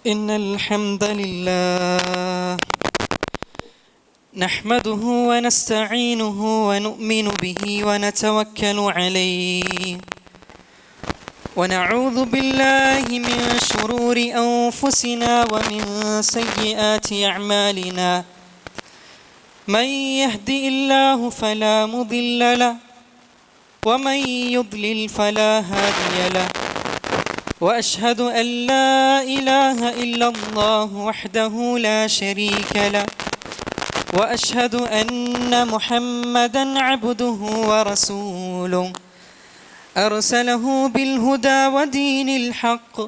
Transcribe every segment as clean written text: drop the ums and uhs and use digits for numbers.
إن الحمد لله نحمده ونستعينه ونؤمن به ونتوكل عليه ونعوذ بالله من شرور أنفسنا ومن سيئات أعمالنا من يهدي الله فلا مضل له ومن يضلل فلا هادي له وأشهد أن لا إله إلا الله وحده لا شريك له وأشهد أن محمدا عبده ورسوله أرسله بالهدى ودين الحق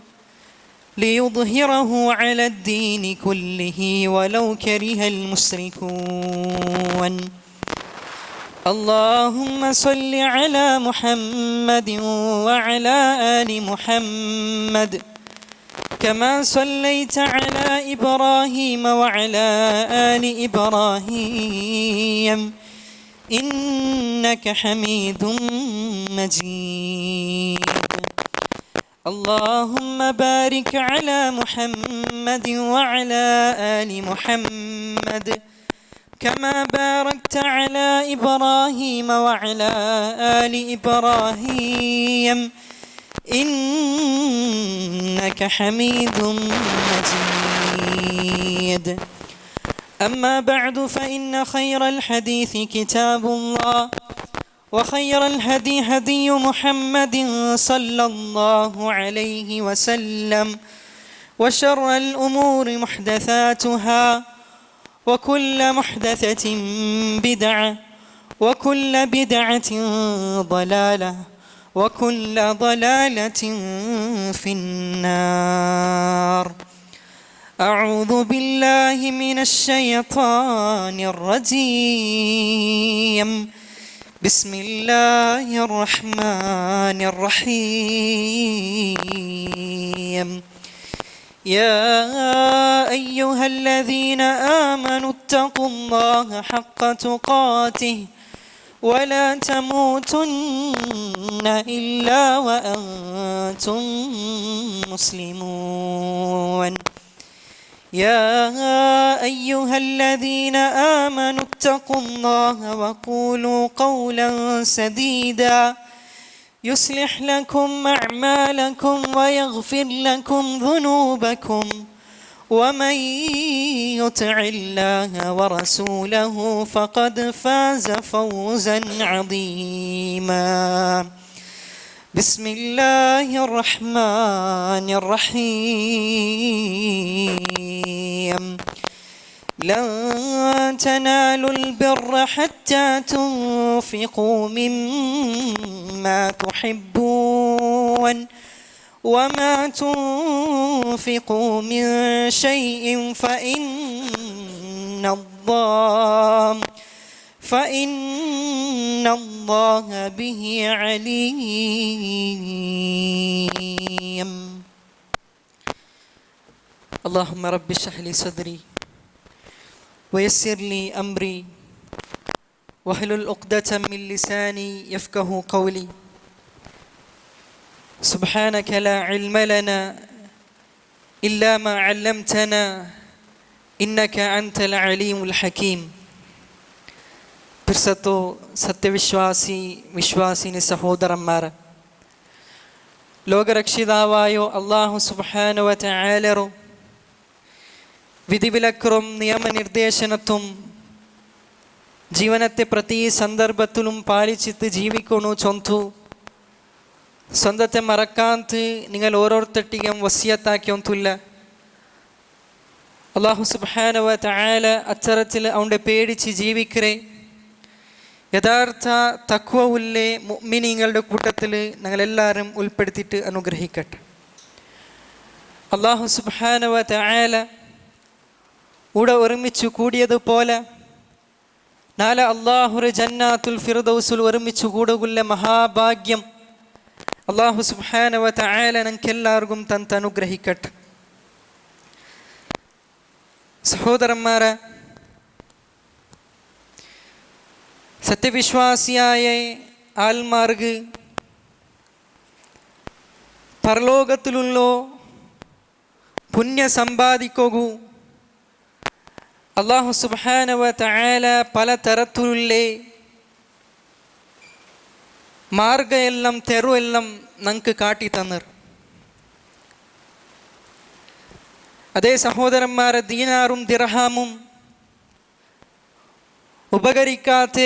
ليظهره على الدين كله ولو كره المشركون اللهم صل على محمد وعلى آل محمد كما صليت على إبراهيم وعلى آل إبراهيم إنك حميد مجيد اللهم بارك على محمد وعلى آل محمد كما باركت على إبراهيم وعلى آل إبراهيم إنك حميد مجيد أما بعد فإن خير الحديث كتاب الله وخير الهدي هدي محمد صلى الله عليه وسلم وشر الأمور محدثاتها وكل محدثة بدعة وكل بدعة ضلالة وكل ضلالة في النار أعوذ بالله من الشيطان الرجيم بسم الله الرحمن الرحيم يا أيها الذين آمنوا اتقوا الله حق تقاته ولا تموتن إلا وأنتم مسلمون يا أيها الذين آمنوا اتقوا الله وقولوا قولا سديدا يصلح لكم أعمالكم ويغفر لكم ذنوبكم ومن يطع الله ورسوله فقد فاز فوزا عظيما بسم الله الرحمن الرحيم لن تنالوا البر حتى تنفقوا مما تحبون وما تنفقوا من شيء فإن الله به عليم اللهم رب اشرح لي صدري ويسر لي أمري واحلل عقدة من لساني يفقه قولي سبحانك لا علم لنا إلا ما علمتنا إنك أنت العليم الحكيم പിർസത്തോ വിശ്വാസിനി സഹോദരന്മാരെ, ലോകരക്ഷിതാവായോ അല്ലാഹു സുബ്ഹാനഹു വ തആലറു വിധിവിലക്കറും നിയമനിർദ്ദേശനത്തും ജീവനത്തെ പ്രതി സന്ദർഭത്തിലും പാലിച്ചിട്ട് ജീവിക്കണു ചൊന്തു സ്വന്തത്തെ മറക്കാന്ത് നിങ്ങൾ ഓരോരുത്തട്ടിയും വസിയത്താക്കിയൊന്നുമില്ല. അല്ലാഹു സുബ്ഹാനഹു വ തആല അത്തരത്തിൽ അവൻ്റെ പേടിച്ച് ജീവിക്കറേ യഥാർത്ഥ തഖ്വ ഉള്ളേ മുഅ്മിനീങ്ങളുടെ കൂട്ടത്തിൽ ഞങ്ങളെല്ലാവരും ഉൾപ്പെടുത്തിയിട്ട് അനുഗ്രഹിക്കട്ടെ. അല്ലാഹു സുബ്ഹാനഹു വ തആല ഇവിടെ ഒരുമിച്ച് കൂടിയതുപോലെ നാളെ അല്ലാഹുവിന്റെ ജന്നാത്തുൽ ഫിർദൗസിൽ ഒരുമിച്ച് കൂടുകയുള്ള മഹാഭാഗ്യം അല്ലാഹു സുബ്ഹാനഹു വ തആല ഞങ്ങൾക്കെല്ലാവർക്കും തന്ന് അനുഗ്രഹിക്കട്ടെ. സഹോദരന്മാരെ, സത്യവിശ്വാസിയായ ആൽമാർക്ക് പരലോകത്തിലുള്ളോ പുണ്യ സമ്പാദിക്കൂ. അല്ലാഹു സുബ്ഹാനഹു വ തആല പല തരത്തിലുള്ള മാർഗ്ഗമെല്ലാം തെരുവെല്ലാം നമുക്ക് കാട്ടി തന്നർ. അതേ സഹോദരന്മാരെ, ദീനാറും ദിർഹാമും ഉപകരിക്കാത്ത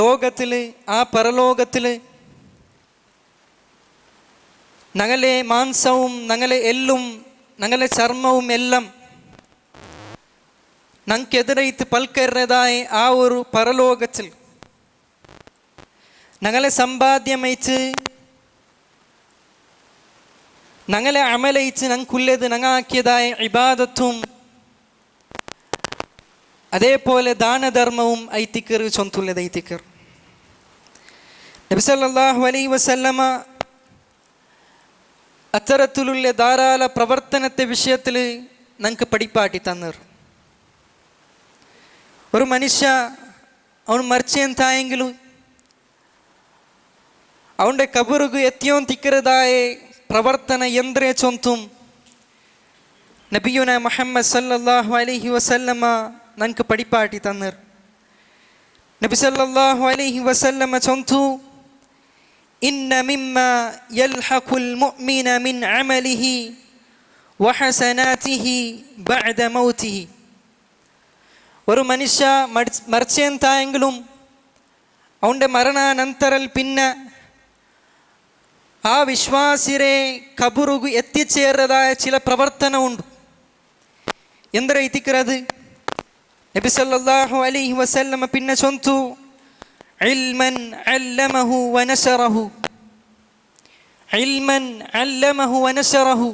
ലോകത്തിൽ, ആ പരലോകത്തിൽ ഞങ്ങളെ മാംസവും ഞങ്ങളെ എല്ലും ഞങ്ങളെ ചർമ്മവും എല്ലാം ഞങ്ങൾക്കെതിരായിട്ട് പൽക്കരുതായ ആ ഒരു പരലോകത്തിൽ ഞങ്ങളെ സമ്പാദ്യമയച്ച് ഞങ്ങളെ അമലയിച്ച് ഞങ്ങൾക്കുള്ളത് ഞങ്ങാക്കിയതായ ഇബാദത്തും അതേപോലെ ദാനധർമ്മവും ഐത്തിക്കർ ചൊന്തുള്ളത് ഐത്തിക്കർ. നബി സല്ലല്ലാഹു അലൈഹി വസല്ലമ അത്തരത്തിലുള്ള ധാരാള പ്രവർത്തനത്തെ വിഷയത്തിൽ ഞങ്ങൾക്ക് പഠിപ്പാട്ടി തന്നർ. ഒരു മനുഷ്യ അവൻ മരിച്ചെന്തായെങ്കിലും അവൻ്റെ കബറുക്ക് എത്തിയോൻ തിക്കരുതായ പ്രവർത്തന യന്ത്രേ ചൊന്തും നബിയുന മുഹമ്മദ് സല്ലല്ലാഹു അലൈഹി വസല്ലമ ഞങ്ങൾക്ക് പഠിപ്പാട്ടി തന്നർ. നബി സല്ലല്ലാഹു അലൈഹി വസല്ലമ ചൊന്തു, ഇന്ന മിമ്മ യൽഹഖുൽ മുഅ്മിന മിൻ അമലിഹി വഹസനാതിഹി ബഅദ മൗതിഹി. ഒരു മനുഷ്യ മരിച്ചെന്തായെങ്കിലും അവൻ്റെ മരണാനന്തരം പിന്നെ ആ വിശ്വാസിരെ കബറുകു എത്തിച്ചേർന്നതായ ചില പ്രവർത്തനമുണ്ട്. എന്താ എത്തിക്കുന്നത്? നബി സല്ലല്ലാഹു അലൈഹി വസല്ലമ പിന്നെ ചൊന്തു, ഇൽമൻ അല്ലമഹു വനശറഹു. ഇൽമൻ അല്ലമഹു വനശറഹു.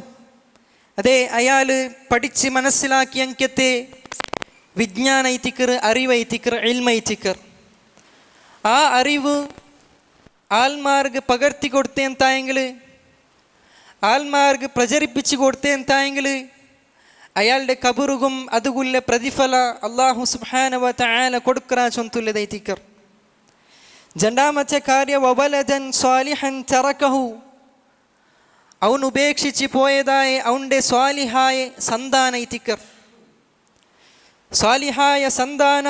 അതെ, അയാൾ പഠിച്ച് മനസ്സിലാക്കി അങ്കത്തെ വിജ്ഞാന ഐത്തിക്കർ, അറിവ് ഐത്തിക്കർ, ഇൽമ ഐത്തിക്കർ. ആ അറിവ് ആൽമാർക്ക് പകർത്തി കൊടുത്തേന്തായെങ്കിൽ, ആൽമാർക്ക് പ്രചരിപ്പിച്ചു കൊടുത്തേന്തായെങ്കിൽ അയാളുടെ കബറുകും അതുകുള്ള പ്രതിഫല അല്ലാഹു സുബ്ഹാനഹു വ തആല കൊടുക്കറ ചൊന്തുല്ലതൈത്തിക്കർ. രണ്ടാമത്തെ കാര്യം, വവലദൻ സ്വാലിഹൻ തറകഹു. അവൻ ഉപേക്ഷിച്ച് പോയതായ അവൻ്റെ സ്വാലിഹായ സന്താന ഐത്തിക്കർ. സ്വാലിഹായ സന്താന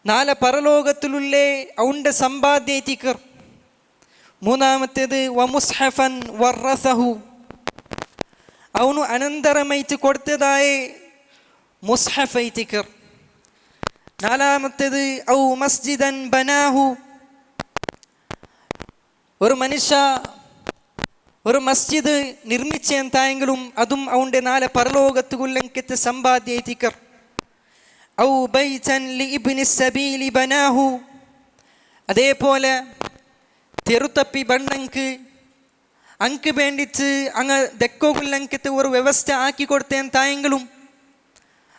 നാളെ പരലോകത്തിലുള്ള അവൻ്റെ സമ്പാദ്യ ഐത്തിക്കർ. മൂന്നാമത്തേത് വമുസ്ഹഫൻ വറസഹു. അവനു അനന്തരമയച്ച് കൊടുത്തതായ മുസ്ഹഫ് ഐത്തിക്കർ. നാലാമത്തേത് ഔ മസ്ജിദൻ ബനാഹു. ഒരു മനുഷ്യ ഒരു മസ്ജിദ് നിർമ്മിച്ചെന്തായെങ്കിലും അതും അവൻ്റെ നാളെ പരലോകത്തുകുല്ലങ്കത്തെ സമ്പാദ്യ ഐത്തിക്കർ. ഔ ബൈതൻ ലിഇബ്നി സബീലി ബനാഹു. അതേപോലെ തെരുത്തപ്പി ബണ്ണങ്ക് അങ്ക് വേണ്ടിച്ച് അങ്ങ് ദക്കോകുല്ലങ്കത്തെ ഒരു വ്യവസ്ഥ ആക്കി കൊടുത്തേന്തായെങ്കിലും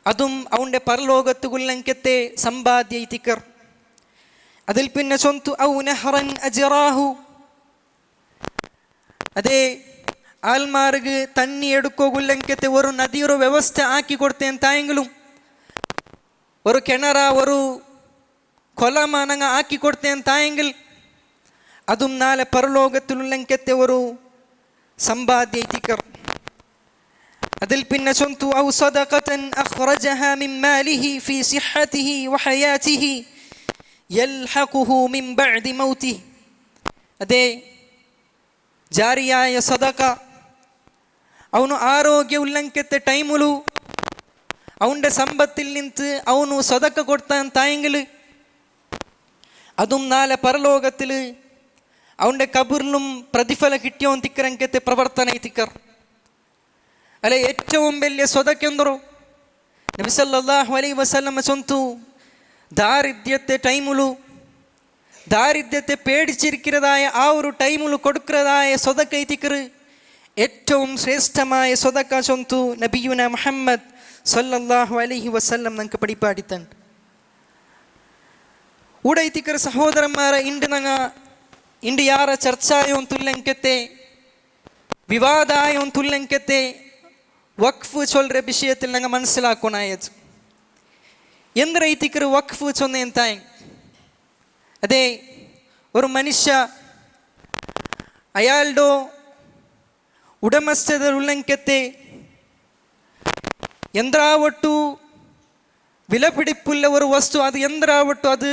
അതും അവൻ്റെ പരലോകത്തുകുല്ലങ്കത്തെ സമ്പാദ്യ ഐത്തിക്കർ. അതിൽ പിന്നെ ചൊന്തു ഔ നഹ്റൻ അജ്റാഹു. അതേ, ആൽമാർക്ക് തന്നി എടുക്കോകുല്ലങ്കത്തെ ഒരു നദിയൊരു വ്യവസ്ഥ ആക്കി കൊടുത്തേന്തായെങ്കിലും ഒരു കിണറ ഒരു കൊലമാനങ്ങ ആക്കി കൊടുത്തേന്തായെങ്കിൽ അതും നാളെ പരലോകത്തിലുള്ളങ്കത്തെ ഒരു സമ്പാദ്യ ഐത്തിക്കർ. അതിൽ പിന്നെ ചൊന്തു ഔ സദഖതൻ അഖ്റജഹ മിൻ മാലിഹി ഫീ സിഹ്ഹതിഹി വഹയാതിഹി യൽഹഖുഹു മിൻ ബഅദി മൗതിഹി. അതേ, ജാരിയായ സദഖ അവನು ആരോഗ്യ ഉല്ലങ്കത്തെ ടൈമുಲು അവൻ്റെ സമ്പത്തിൽ നിന്ന് അവನು സദഖ കൊടുത്തായെങ്കിൽ അതും നാളെ പരലോകത്തിൽ അവൻ്റെ കബറിലും പ്രതിഫല കിട്ടിയോൻ തിക്കരങ്കത്തെ പ്രവർത്തന ഐത്തിക്കർ. അല്ലെ, ഏറ്റവും വലിയ സ്വതക്ക എന്തോ നബി സല്ലല്ലാഹു അലൈഹി വസല്ലമ ചൊന്തു, ദാരിദ്ര്യത്തെ ടൈമുಲು ദാരിദ്ര്യത്തെ പേടിച്ചിരിക്കുന്നതായ ആ ഒരു ടൈമുಲು കൊടുക്കുന്നതായ സ്വതക്ക ഐത്തിക്കർ ഏറ്റവും ശ്രേഷ്ഠമായ സ്വതക്ക ചൊന്തു നബിയുന മുഹമ്മദ് സല്ലല്ലാഹു അലൈഹി വസല്ലം ഞങ്ങൾക്ക് പഠിപ്പാടിത്തണ്ട്. ഊടൈത്തിക്കർ സഹോദരന്മാരെ, ಇಂಡು ಯಾರ ಚರ್ಚಾಯೋನ್ ತುಲ್ಲಂಕತೆ ವಿವಾದಾಯೋನ್ ತುಲ್ಲಂಕತೆ ವಕ್ಫ್ ಚೊಲ್ರೆ ವಿಷಯത്തിൽ ഞങ്ങൾ മനസ്സിലാക്കണായത് എന്ത് വഖഫ് ചൊന്നേന്തായി. അതെ, ഒരു മനുഷ്യ അയാളുടെ ഉടമസ്ഥത ഉള്ളങ്കത്തെ ಎಂದ್ರಾವಟ್ಟು വിലപിടിപ്പുള്ള ഒരു വസ്തു, അത് യന്ത്രാവട്ടു, അത്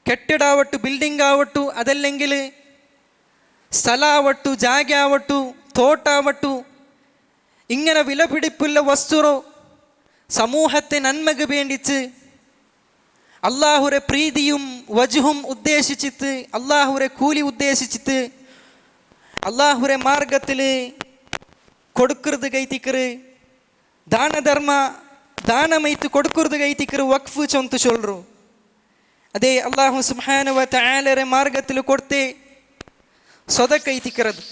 കെട്ടിടാവട്ടു, ബിൽഡിംഗ് ആവട്ടു, അതല്ലെങ്കിൽ സ്ഥലമാവട്ടു, ജാഗയാവട്ടു, തോട്ടാവട്ടു, ഇങ്ങനെ വിലപിടിപ്പുള്ള വസ്തുറോ സമൂഹത്തെ നന്മക്ക് വേണ്ടിച്ച് അള്ളാഹുരെ പ്രീതിയും വജുഹും ഉദ്ദേശിച്ചിട്ട്, അള്ളാഹുരെ കൂലി ഉദ്ദേശിച്ചിട്ട് അള്ളാഹുരെ മാർഗത്തിൽ കൊടുക്കുന്നത് കൈത്തിക്കറ്, ദാനധർമ്മ ದಾನಮೈತು ಕೊಡ್ಕುರ್ದು ಗೈತಿಕರು ವಕ್ಫು ಚೊಂತು ಚೊಲ್ರು. ಅದೇ ಅಲ್ಲಾಹು ಸುಬ್ಹಾನಹು ವ ತಆಲರ ಮಾರ್ಗത്തിൽ ಕೊಡ್ತೆ സ്വതക്കൈത്തിക്കറത്.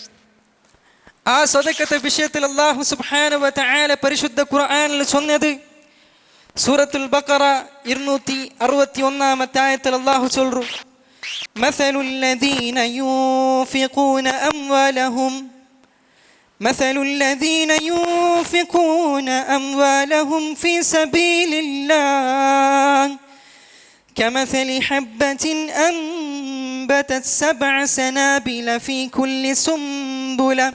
ആ സ്വതക്കത്തെ വിഷയത്തിൽ അല്ലാഹു സുബ്ഹാനഹു വ തആല പരിശുദ്ധ ഖുർആനിൽ சொன்னது സൂറത്തുൽ ബഖറ 261 ആയത്തിൽ അല്ലാഹു ചൊല്ലുന്നു, മസലുൽ ലദീന യൂഫിഖൂന അംവാലഹും مثل الذين ينفقون أموالهم في سبيل الله كمثل حبة أنبتت 7 سنابل في كل سنبلة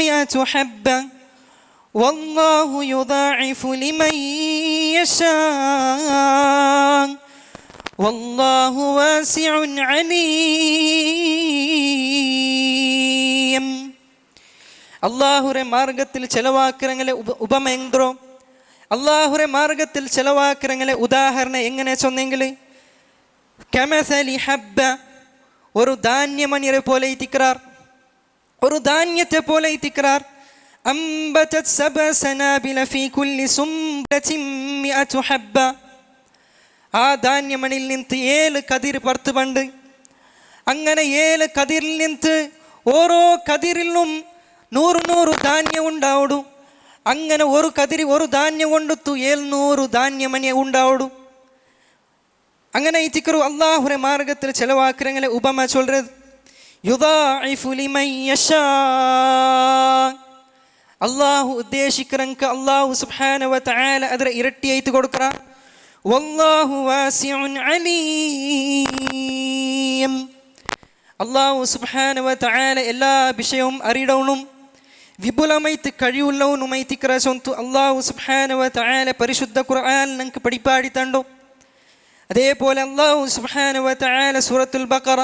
100 حبة والله يضاعف لمن يشاء والله واسع عليم. അള്ളാഹുരെ മാർഗത്തിൽ ചെലവാക്കിറങ്ങളെ ഉപമ എന്തോ, അള്ളാഹുരെ മാർഗത്തിൽ ചെലവാക്കിറങ്ങളെ ഉദാഹരണം എങ്ങനെ ചൊന്നെങ്കിൽ, കമസലി ഹബ്ബ, ഒരു ധാന്യമണിയെ പോലെ തിക്രാർ, ഒരു ധാന്യത്തെ പോലെ തിക്രാർ, അംബതത് 7 സനാബില ഫീ കുല്ലി സുംബലത്തിൻ 100 ഹബ്ബ, ആ ധാന്യമണിൽ നിന്ന് 7 കതിർ പുറത്ത് പണ്ട്, അങ്ങനെ 7 കതിരിൽ നിന്ന് ഓരോ കതിരിലും 100 ധാന്യം ഉണ്ടാവുടു. അങ്ങനെ ഒരു കതിരി ഒരു ധാന്യം കൊണ്ടു 700 ധാന്യമണിയെ ഉണ്ടാവുടു. അങ്ങനെ ഈ തിക്കറു അള്ളാഹുരെ മാർഗത്തിൽ ചെലവാക്കിറങ്ങളെ ഉപമ ചൊല്ലുന്നത്, യുദാഇഫു ലിമൻ യശാ, അള്ളാഹു ഉദ്ദേശിക്കറങ്ക അള്ളാഹു സുബ്ഹാനഹു വ തആല ಅದರ ഇരട്ടിയായിട്ട് കൊടുക്കറ. വല്ലാഹു വാസിഉൻ അലീം, അല്ലാഹു സുബ്ഹാനഹു വ തആല എല്ലാ വിഷയവും അറിയണവനും വിപുലമായിട്ട് കഴിവുള്ളവനുമായിട്ട് ക്രസൊന്തു അല്ലാഹു സുബ്ഹാനഹു വ തആല പരിശുദ്ധ ഖുർആൻ നമുക്ക് പഠിപ്പാടി തണ്ടു. അതേപോലെ അല്ലാഹു സുബ്ഹാനഹു വ തആല സൂറത്തുൽ ബഖറ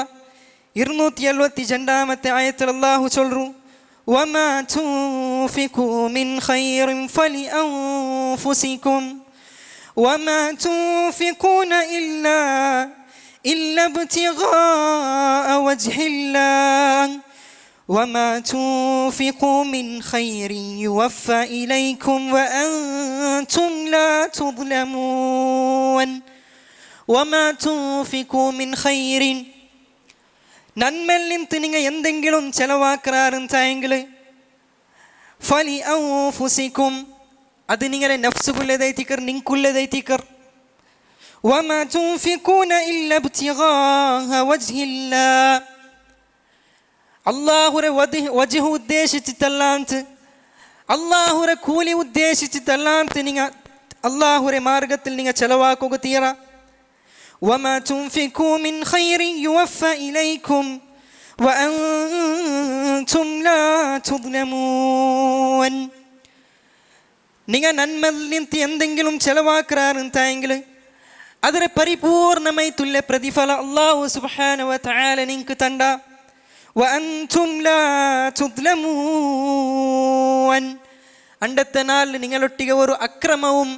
272 ആയത്തിൽ അല്ലാഹു ചൊല്ലുന്നു, വമാ തുൻഫിഖൂ മിൻ ഖൈറിൻ ഫലിഅൻഫുസികും وما تنفقون إلا ابتغاء وجه الله وما تنفقوا من خير يوفى إليكم وأنتم لا تظلمون. وما تنفقوا من خير, നന്മയിൽ നിന്ന് നിങ്ങൾ എന്തെങ്കിലും ചെലവാക്കാറുണ്ടായെങ്കിൽ ഫലിഅൻഫുസികും, അത് നിങ്ങളെ നഫ്സുകുള്ളതായിത്തിക്കർ, നിങ്ങൾക്കുള്ളതായിത്തിക്കർ. വമാ തുൻഫിഖൂന ഇല്ലാ ഇബ്തിഗാഅ വജ്ഹില്ലാഹ്, അല്ലാഹുരെ വജ്ഹ് ഉദ്ദേശിച്ചിട്ടല്ലാണ്ട്, അല്ലാഹുരെ കൂലി ഉദ്ദേശിച്ചിട്ടല്ലാണ്ട് നിങ്ങൾ അല്ലാഹുരെ മാർഗത്തിൽ നിങ്ങൾ ചെലവാക്കുക തീറ. വമാ തുൻഫിഖൂ മിൻ ഖൈറിൻ യുവഫ്ഫ ഇലൈക്കും വഅൻതും ലാ തുദ്ലമൂൻ. നിങ്ങൾ നന്മയിൽ നിന്ന് എന്തെങ്കിലും ചെലവാക്കാറുണ്ടായെങ്കിൽ അതിന് പരിപൂർണമായിട്ടുള്ള പ്രതിഫലം അല്ലാഹു സുബ്ഹാനഹു വ തആല നിങ്ങൾക്ക് തണ്ട. വഅൻതും ലാ തുദ്ലമൂൻ, അണ്ടത്തെ നാളിൽ നിങ്ങളൊട്ടിക ഒരു അക്രമവും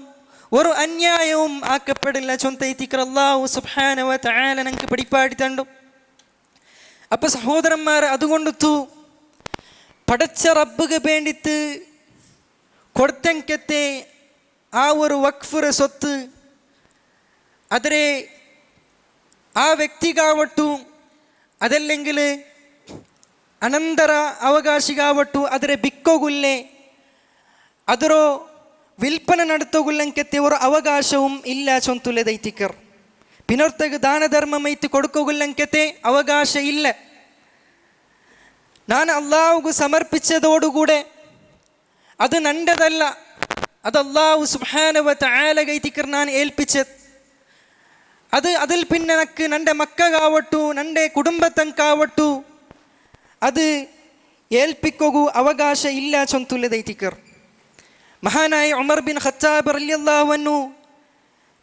ഒരു അന്യായവും ആക്കപ്പെടില്ല. ചൊന്തൈത്തിക്കർ അല്ലാഹു സുബ്ഹാനഹു വ തആല നിങ്ങൾക്ക് പഠിപ്പാടി തണ്ടു. അപ്പൊ സഹോദരന്മാർ, അതുകൊണ്ടു പടച്ച റബ്ബുക്ക് വേണ്ടിയിട്ട് കൊടുത്തങ്കത്തെ ആ ഒരു വഖഫുര സ്വത്ത് അതിരെ ആ വ്യക്തിಗಾವಟ್ಟು അതല്ലെങ്കിൽ അനന്തര അവകാശിಗಾವಟ್ಟು അതിരെ ಬಿಕ್ಕೋಗುಲ್ಲೆ ಅದರೋ വിൽപ്പന നടത്തുകൊള്ളങ്കത്തെ ഒരു അവകാശവും ഇല്ല ചൊന്തുലതൈത്തിക്കർ. പിന്നൊರ್ತಗೆ ದಾನಧರ್ಮಮೈತು കൊടുക്കുകൊള്ളങ്കത്തെ അവകാശ ഇല്ല. ഞാൻ അല്ലാഹുവിಗೆ സമർപ്പിച്ചതോടുകൂടെ അത് നണ്ടതല്ല, അത് അല്ലാഹു സുബ്ഹാനഹു വ തആല ഗൈത്തിക്കർ ഞാൻ ഏൽപ്പിച്ചത്. അത് അതിൽ പിന്നെ നക്ക് നൻ്റെ മക്കಗಾವಟ್ಟು നൻ്റെ കുടുംബത്തങ്കാവಟ್ಟು അത് ഏൽപ്പിക്കുകൂ അവകാശ ഇല്ല ചൊന്തുല്ലതൈതിക്കർ. മഹാനായ ഉമർ ബിൻ ഖത്താബ് റളിയല്ലാഹു അൻഹു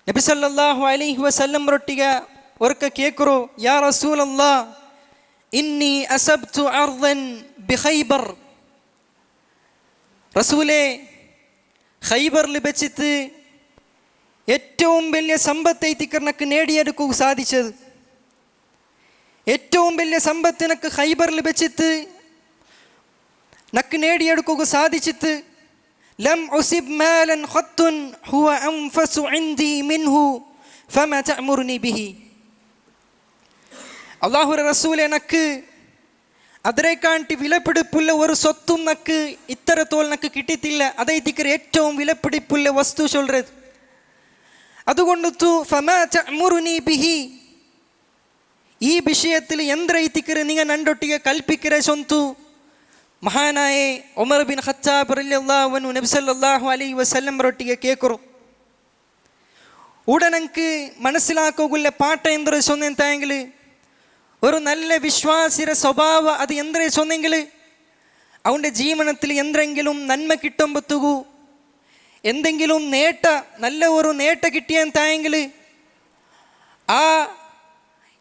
നബി സല്ലല്ലാഹു അലൈഹി വസല്ലം ರೊಟ್ಟಿಗ ವರ್ಕ ಕೇಕರು, ಯಾ ರಸೂಲಲ್ಲಾ ಇನ್ನಿ ಅಸಬ್ತು ಅರ್ದನ್ ബിഖൈബർ. റസൂലേ, ഖൈബറിൽ വെച്ചിട്ട് ഏറ്റവും വലിയ സമ്പത്ത് എത്തിക്കറിനക്ക് നേടിയെടുക്കുക സാധിച്ചത്, ഏറ്റവും വലിയ സമ്പത്ത് എനിക്ക് ഖൈബറിൽ വെച്ചിട്ട് നക്ക് നേടിയെടുക്കുക സാധിച്ചിട്ട് ലം ഉസിബ് മാലൻ ഖത്തുൻ ഹുവ അൻഫസു ഇൻദി മിൻഹു ഫമാ തഅമുറുനി ബിഹി. അല്ലാഹുവിന്റെ റസൂലേ, നക്ക് അതിനെക്കാട്ടി വിലപിടിപ്പുള്ള ഒരു സ്വത്തും നക്ക് ഇത്തരത്തോൾ നക്ക് കിട്ടിയിട്ടില്ല. അതൈതിക്കർ ഏറ്റവും വിലപിടിപ്പുള്ള വസ്തു ചൊല്றது. അതുകൊണ്ട് ഫമാ തഅമുറുനി ബിഹി, ഈ വിഷയത്തിൽ എന്തൈതിക്കർ നിങ്ങൾ നണ്ടൊട്ടിಗೆ കൽപ്പിക്കര ചൊന്തു മഹാനായ ഉമർ ബിൻ ഖത്താബ് റളിയല്ലാഹു അൻഹു നബി സല്ലല്ലാഹു അലൈഹി വസല്ലം ರೊಟ್ಟಿಗೆ ಕೇಕರು. ഉടനക്ക് മനസ്സിലാക്കുള്ള പാട്ട എന്തൊരു ചൊന്നെങ്കിൽ, ഒരു നല്ല വിശ്വാസിയുടെ സ്വഭാവ അത് എന്തേ ചൊന്നെങ്കിൽ അവൻ്റെ ജീവനത്തിൽ എന്തെങ്കിലും നന്മ കിട്ടുമ്പോഴത്തൂ, എന്തെങ്കിലും നേട്ട നല്ല ഒരു നേട്ട കിട്ടിയെങ്കിൽ ആ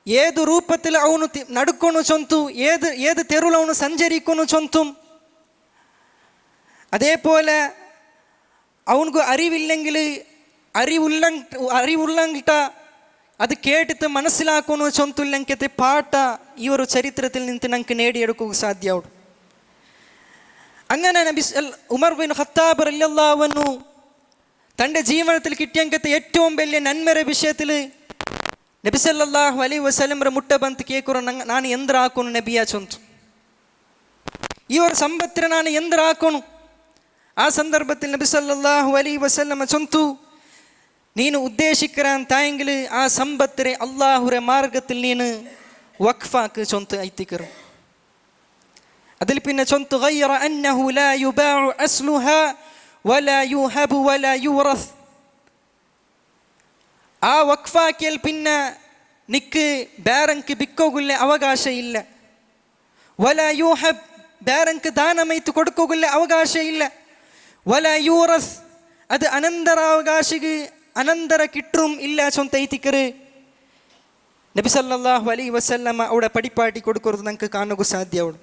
ഏത് രൂപത്തിൽ അവನು ನಡ್ಕೊಂಡು ചൊന്തു, ഏത് തെരുവിൽ അവನು സഞ്ചരിക്കുന്നു ചൊന്തും. അതേപോലെ അവനക്ക് അറിവില്ലെങ്കിൽ അറിവുള്ളಂಟ അത് കേട്ടിട്ട് മനസ്സിലാക്കുന്നു ചൊന്തുല്ലങ്കത്തെ പാട്ട ഈ ഒരു ചരിത്രത്തിൽ നിന്ന് നമുക്ക് നേടിയെടുക്കുക സാധ്യമാവും. അങ്ങനെ ഉമർ ബിൻ ഖത്താബ് റളിയല്ലാഹു അൻഹു തൻ്റെ ജീവനത്തിൽ കിട്ടിയങ്കത്തെ ഏറ്റവും വലിയ നന്മയുടെ വിഷയത്തിൽ നബി സല്ലല്ലാഹു അലൈഹി വസല്ലംರ മുട്ട ಬಂತು ಕೇಕರು, ನಾನು ಎಂದ್ರ ಹಾಕೋನು ನಬಿಯ ಚೊಂತು, ಈ ഒരു സമ്പത്തിനെ ನಾನು ಎಂದ್ರ ಹಾಕೋನು. ആ സന്ദർഭത്തിൽ നബി സല്ലല്ലാഹു അലൈഹി വസല്ലം ചൊന്തു, ನೀನು ഉദ്ദേശിക്കറാൻ ആ സമ്പത്തിനെ അള്ളാഹുരെ മാർഗത്തിൽ നീನು വഖഫാക്ക് ചൊന്ത് ഐത്തിക്കರು. അതിൽ പിന്നെ ചൊന്തു ഗൈറ അന്നഹു ലാ യുബാഉ അസ്ലുഹാ വലാ യുഹബു വലാ യുറസ്. ആ വഖഫാക്കിയൽ പിന്നെ നിക്ക് ಬೇರಂക്ക് ಬಿಕ್ಕೋಗುಲ್ಲ ಅವಕಾಶ ಇಲ್ಲ, ವಲಾ ಯೂಹಬ್ ಬೇರಂക്ക് ದಾನಮೈತು കൊടുക്കുള്ള ಅವಕಾಶ ಇಲ್ಲ, ವಲಾ ಯೂರಸ್ അത് അനന്തരാവകാശിക്ക് അനന്തര കിട്ടും ഇല്ല ചൊന്തൈത്തിക്കറ് നബി സല്ലല്ലാഹു അലൈഹി വസല്ലമ അവിടെ പടിപ്പാട്ടി കൊടുക്കുന്നത് നമുക്ക് കാണുക സാധ്യമാണ്.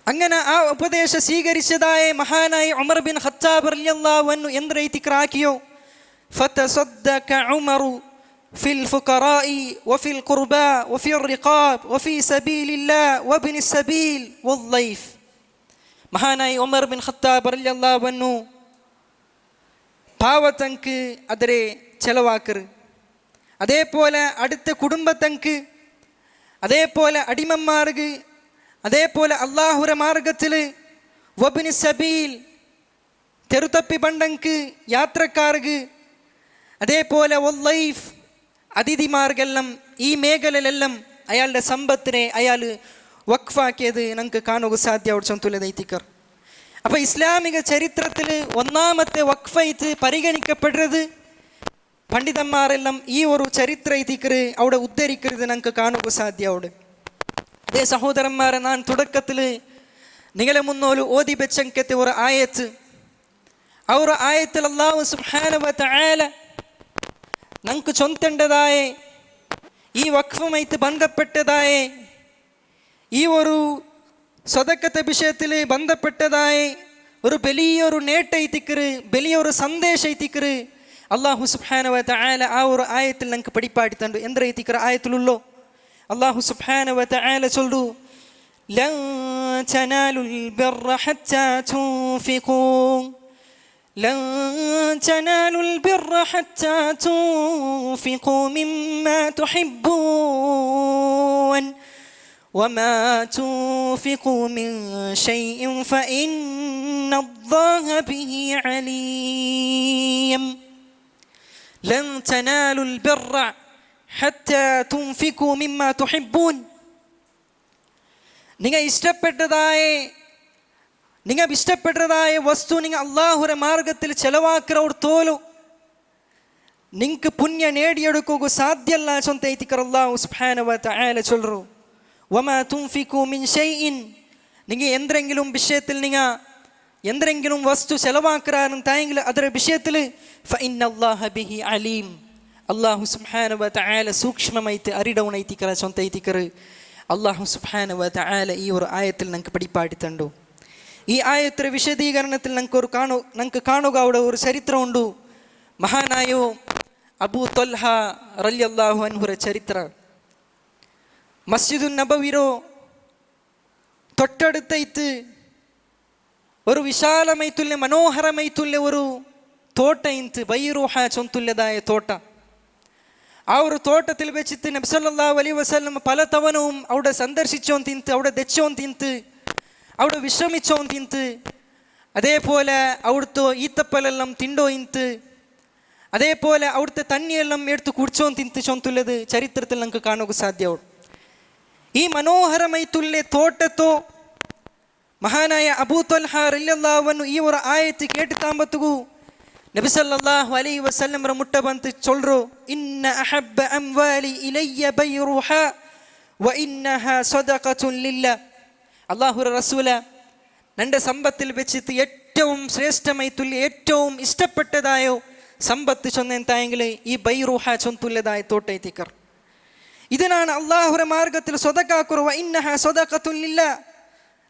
അങ്ങനെ ആ ഉപദേശം സ്വീകരിച്ചതായ മഹാനായ ഉമർ ബിൻ ഖത്താബ് റളിയല്ലാഹു അൻഹു എന്തൈത്തിക്കറാക്കിയോ, فتصدق عمر في الفقراء وفي القرباء وفي الرقاب وفي سبيل الله وابن السبيل والضيف. മഹാനായ ഉമർ ബിൻ ഖത്താബ് റളിയല്ലാഹു അൻഹു പാവത്തങ്ക് അതിരെ ചെലവാക്കറ്, അതേപോലെ അടുത്ത കുടുംബത്തങ്ക്, അതേപോലെ അടിമന്മാർക്ക്, അതേപോലെ അള്ളാഹുര മാർഗത്തിൽ വബ്നി സബീൽ തെരുത്തപ്പി പണ്ടങ്ക് യാത്രക്കാർക്ക്, അതേപോലെ വല്ലൈഫ് അതിഥിമാർക്കെല്ലാം ഈ മേഖലയിലെല്ലാം അയാളുടെ സമ്പത്തിനെ അയാൾ വഖഫാക്കിയത് നമുക്ക് കാണുക സാധ്യമാവും ചൊന്തുല്ലതൈത്തിക്കർ. അപ്പോൾ ഇസ്ലാമിക ചരിത്രത്തിൽ ഒന്നാമത്തെ വഖഫൈത്ത് പരിഗണിക്കപ്പെടുന്നത് പണ്ഡിതന്മാരെല്ലാം ഈ ഒരു ചരിത്ര ഇതിക്കർ അവിടെ ഉദ്ധരിക്കരുത് നമുക്ക് കാണുക സാധ്യമാവും. അതേ സഹോദരന്മാരെ, ഞാൻ തുടക്കത്തിൽ നിങ്ങളെ മുന്നോല് ഓതി വെച്ചങ്കത്തെ ഒരു ആയത്ത്, ആ ഒരു ആയത്തിൽ അല്ലാഹു സുബ്ഹാനഹു വ തആല നമുക്ക് ചൊന്തേണ്ടതായ ഈ വഖഫുമായിട്ട് ബന്ധപ്പെട്ടതായ ഈ ഒരു സ്വതക്കത്തെ വിഷയത്തിൽ ബന്ധപ്പെട്ടതായ ഒരു വലിയൊരു നേട്ട ഐത്തിക്കറ്, വലിയൊരു സന്ദേശ ഐത്തിക്കറ് അല്ലാഹു സുബ്ഹാനഹു വ തആല ആ ഒരു ആയത്തിൽ നമുക്ക് പഠിപ്പാടി തന്നു. എന്തൈത്തിക്കറ് ആയത്തിലുള്ളോ അല്ലാഹു സുബ്ഹാനഹു വ തആല ചൊല്ലു, ലൻ തനാലുൽ ബിർറ ഹത്താ തുൻഫിഖൂ لن تنالوا البر حتى تنفقوا مما تحبون وما تنفقوا من شيء فإن الله به عليم. لن تنالوا البر حتى تنفقوا مما تحبون. നിങ്ങൾ ഇഷ്ടപ്പെട്ടതായ വസ്തു നിങ്ങൾ അള്ളാഹുര മാർഗത്തിൽ ചെലവാക്കിറവർ തോലു നിങ്ങൾക്ക് പുണ്യ നേടിയെടുക്കുക സാധ്യല്ല ചൊന്തൈത്തിക്കർ അല്ലാഹു സുബ്ഹാനഹു വ തആല ചൊല്ലു, വമാ തുൻഫിഖു മിൻ ഷൈഇൻ നിങ്ങൾ എന്തെങ്കിലും വിഷയത്തിൽ നിങ്ങൾ എന്തെങ്കിലും വസ്തു ചെലവാക്കാനും തായെങ്കിൽ അതര വിഷയത്തിൽ ഫഇന്നല്ലാഹ ബിഹി അലീം, അല്ലാഹു സുബ്ഹാനഹു വ തആല സൂക്ഷ്മമായിട്ട് അറിടവണൈത്തിക്കറ സ്വന്തൈത്തിക്കറ് അല്ലാഹു സുബ്ഹാനഹു വ തആല ഈ ഒരു ആയത്തിൽ നമുക്ക് പഠിപ്പാടി തണ്ടു. ഈ ആയത്തിന്റെ വിശദീകരണത്തിൽ നമുക്ക് കാണുക അവിടെ ഒരു ചരിത്രമുണ്ട്. മഹാനായോ അബൂ ത്വൽഹ റളിയല്ലാഹു അൻഹുര ചരിത്ര. മസ്ജിദുൻ നബവിരോ തൊട്ടടുത്തൈത്ത് ഒരു വിശാലമൈത്തുല്യ മനോഹരമൈത്തുല്യ ഒരു തോട്ട ഇൻത്ത് ബൈറൂഹ ചൊന്തുല്യതായ തോട്ട. ആ ഒരു തോട്ടത്തിൽ വെച്ചിട്ട് നബി സല്ലല്ലാഹു അലൈഹി വസല്ലം പല തവണവും അവിടെ സന്ദർശിച്ചോൻ തിന്ത്, അവിടെ ദച്ചോൻ തിന്ത്, അവിടെ വിശ്രമിച്ചോൻ തിന്ത്, അതേപോലെ അവിടുത്തെ ഈത്തപ്പലെല്ലാം തിണ്ടോ ഇൻത്ത്, അതേപോലെ അവിടുത്തെ തണ്ണിയെല്ലാം എടുത്ത് കുടിച്ചോൻ തിന്ത് ചൊന്തുള്ളത് ചരിത്രത്തിൽ നമുക്ക് കാണുക സാധ്യവും. ഈ മനോഹരമൈത്തുല്യ തോട്ടത്തോ മഹാനായ അബൂ ത്വൽഹ റളിയല്ലാഹു അൻഹു ഈ ഒരു ആയത്ത് കേട്ട് താമ്പത്തുകു നബി സല്ലല്ലാഹു അലൈഹി വസല്ലം മുട്ട ಬಂತು ചൊල්ರು ഇന്ന അഹബ്ബ അംവാലി ഇലയ്യ ബൈറുഹ വ ഇന്നഹ സദഖത്തുൻ ലില്ലാഹ്. അല്ലാഹുവിന്റെ റസൂല നന്റെ സമ്പത്തിൽ വെച്ചിട്ട് ഏറ്റവും ശ്രേഷ്ഠമൈത്തുല്യ ഏറ്റവും ഇഷ്ടപ്പെട്ടതായോ സമ്പത്ത് ചൊന്നെന്തായെങ്കിൽ ഈ ബൈറുഹ ചൊന്തുല്ലതായ തോട്ടൈത്തിക്കർ. ഇതിനാണ് അല്ലാഹുവിന്റെ മാർഗത്തിൽ സ്വതക്കാക്കുറ വ ഇന്നഹ സദഖത്തുൻ ലില്ലാഹ്.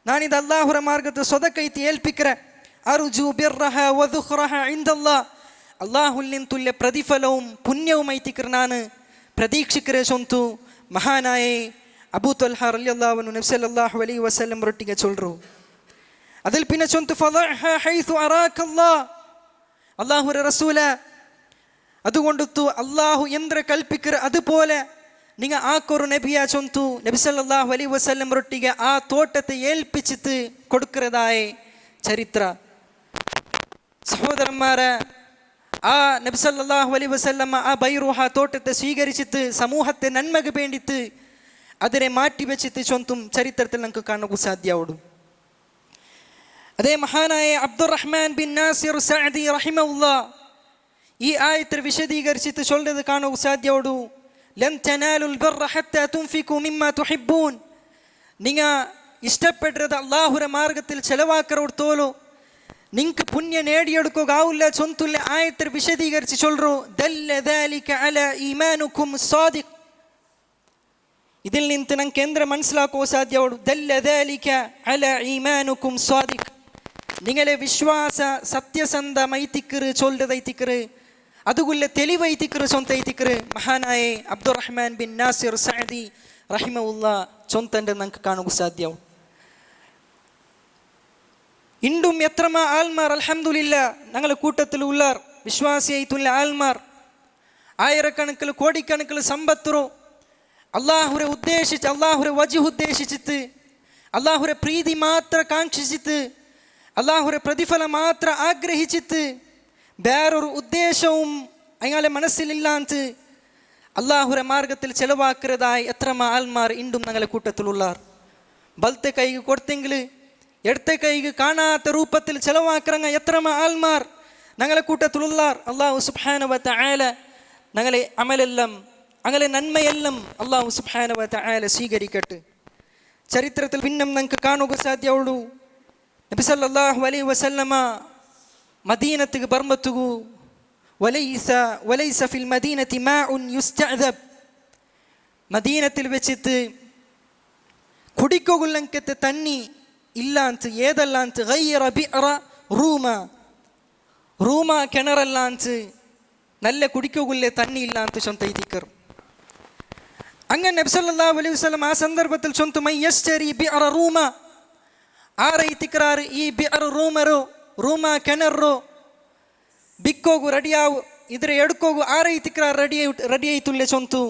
ನಾನಿದು ಅಲ್ಲಾಹುರ ಮಾರ್ಗದ ಸೊದಕೈತಿ ಏಲ್ಪಿಕ್ರೆ ಅರುಜು ಬಿರ್ರಹ ವದುಖ್ರಹ ಇಂದಲ್ಲಾ. ಅಲ್ಲಾಹುಲ್ಲಿನ ತುಲ್ಯ ಪ್ರತಿಫಲവും പുണ്യവും ಐತಿಕ್ರೆ ನಾನು ಪ್ರತೀಕ್ಷಿಕರೆ ಸೊಂತು ಮಹಾನಾಯೇ ಅಬೂ ತ್ವಲ್ಹ റളിയല്ലാഹു അൻഹു നബി സല്ലല്ലാഹു അലൈഹി വസല്ലം ರೊಟ್ಟಿಗೆ ಚೊಲ್ರು. അതിൽ പിന്നെ ചൊന്തു ഫളഹ ഹൈതു അറാകല്ലാ. അല്ലാഹുവിന്റെ റസൂല അതുകൊണ്ടു അല്ലാഹു എന്ത്ര കൽപ്പിക്കറ് അതുപോലെ നിങ്ങൾ ആക്കൊരു നബിയ ചൊന്തു നബി സല്ലല്ലാഹു അലൈഹി വസല്ലം ರೊಟ್ಟಿಗೆ ആ തോട്ടത്തെ ഏൽപ്പിച്ചിട്ട് കൊടുക്കുന്നതായ ചരിത്ര. സഹോദരന്മാരെ, ആ നബി സല്ലല്ലാഹു അലൈഹി വസല്ലം ആ ബൈറുഹ തോട്ടത്തെ സ്വീകരിച്ചിട്ട് സമൂഹത്തെ നന്മക്ക് വേണ്ടിയിട്ട് അതിനെ മാറ്റി വെച്ചിട്ട് ചൊന്തും ചരിത്രത്തിൽ നമുക്ക് കാണുക സാധ്യമാവും. അതേ മഹാനായ അബ്ദുറഹ്മാൻ ബിൻ നാസിർ സഅദി റഹിമഹുല്ലാ ഈ ആയത്തെ വിശദീകരിച്ചിട്ട് ചൊല്ലുന്നത് കാണുക സാധ്യമാവും. ലൻ തനാലുൽ ബർറ ഹത്താ തുൻഫിഖു മിമ്മാ തുഹിബ്ബൂൻ. നിങ്ങൾ ഇഷ്ടപ്പെട്ടത് അല്ലാഹുവിന്റെ മാർഗത്തിൽ ചെലവാക്കറോടത്തോളം നിങ്ങൾക്ക് പുണ്യം നേടിയെടുക്കുക ആവില്ല ചൊന്തുല്ല ആയത്തെ വിശദീകരിച്ച് ചൊല്ലു ദല്ല ദാലിക അലാ ഈമാനുകും സാദിഖ്. ഇതിൽ നിന്ന് നമുക്ക് എന്ത് മനസ്സിലാക്കുക സാധ്യമാവും? ദല്ല ദാലിക അലാ ഈമാനുകും സാദിഖ്. നിങ്ങളെ വിശ്വാസ സത്യസന്ധമൈത്തിക്കറ് ചൊല്ലതൈത്തിക്കറ് അതുകൊല്ല തെളിവൈത്തിക്കറ് ചൊന്തൈത്തിക്കറ് മഹാനായ അബ്ദുറഹ്മാൻ ബിൻ നാസിർ സഅദി റഹിമഹുല്ലാ ചൊന്തൻ്റെ നമുക്ക് കാണുക സാധ്യമാവും. ഇണ്ടും എത്രമാ ആൽമാർ അൽഹംദുലില്ലാ ഞങ്ങളുടെ കൂട്ടത്തിൽ ഉള്ളാർ വിശ്വാസിയായിട്ടുള്ള ആൽമാർ ആയിരക്കണക്കിൽ കോടിക്കണക്കിൽ സമ്പത്തുറോ അള്ളാഹുരെ ഉദ്ദേശിച്ച് അള്ളാഹുരെ വജ്ഹ് ഉദ്ദേശിച്ചിട്ട് അള്ളാഹുരെ പ്രീതി മാത്ര കാക്ഷിച്ചിട്ട് അള്ളാഹുരെ പ്രതിഫലം മാത്ര ആഗ്രഹിച്ചിട്ട് വേറൊരു ഉദ്ദേശവും അയാളെ മനസ്സിലില്ലാന്ന് അള്ളാഹുരെ മാർഗത്തിൽ ചെലവാക്കുന്നതായി എത്രമാ ആൽമാർ ഇണ്ടും ഞങ്ങളുടെ കൂട്ടത്തിലുള്ളാർ. ബലത്തെ കൈക്ക് കൊടുത്തെങ്കിൽ ഇടത്തെ കൈക്ക് കാണാത്ത രൂപത്തിൽ ചെലവാക്കുന്ന എത്രമാ ആൽമാർ ഞങ്ങളുടെ കൂട്ടത്തിലുള്ളാർ. അള്ളാഹു സുബ്ഹാനഹു വ തആല ഞങ്ങളെ അമലെല്ലാം അങ്ങനെ നന്മയെല്ലാം അള്ളാഹു സുബ്ഹാനഹു വ തആല സ്വീകരിക്കട്ടെ. ചരിത്രത്തിൽ ഭിന്നം നമുക്ക് കാണുക സാധ്യമുള്ളൂ. നബി സല്ലല്ലാഹു അലൈഹി വസല്ലമ മദീനത്തിക്ക് ബർമത്തുകു വലൈസ ഫിൽ മദീനത്തി മാഉൻ യുസ്തഅദബ്. മദീനത്തിൽ വെച്ചിട്ട് കുടിക്കൊള്ളങ്കത്തെ തണ്ണി ഇല്ലാന്ത് ഏതല്ലാന്ത് ഗയ്റ ബിഅറ റൂമ കിണറല്ലാന്ത് നല്ല കുടിക്കൊള്ളെ തണ്ണി ഇല്ലാന്ത് ചൊന്തൈതിക്കർ. അങ്ങനെ നബി സല്ലല്ലാഹു അലൈഹി വസല്ലം ആ സന്ദർഭത്തിൽ ചൊന്തു മൈ യശ്തരി ബിഅറ റൂമ. ആറൈതിക്കറാർ ഈ ബിഅറ ರೂಮ ಕೆನರ್ರು ಬಿಕ್ಕೋಗು ರೆಡಿಯಾವು ಇದ್ರೆ ಎಡ್ಕೋಗು ಆರೈತಿಕ್ರಾರ್ ರೆಡಿ ಆಯ್ತುಲ್ಲೆ ಚೊಂತು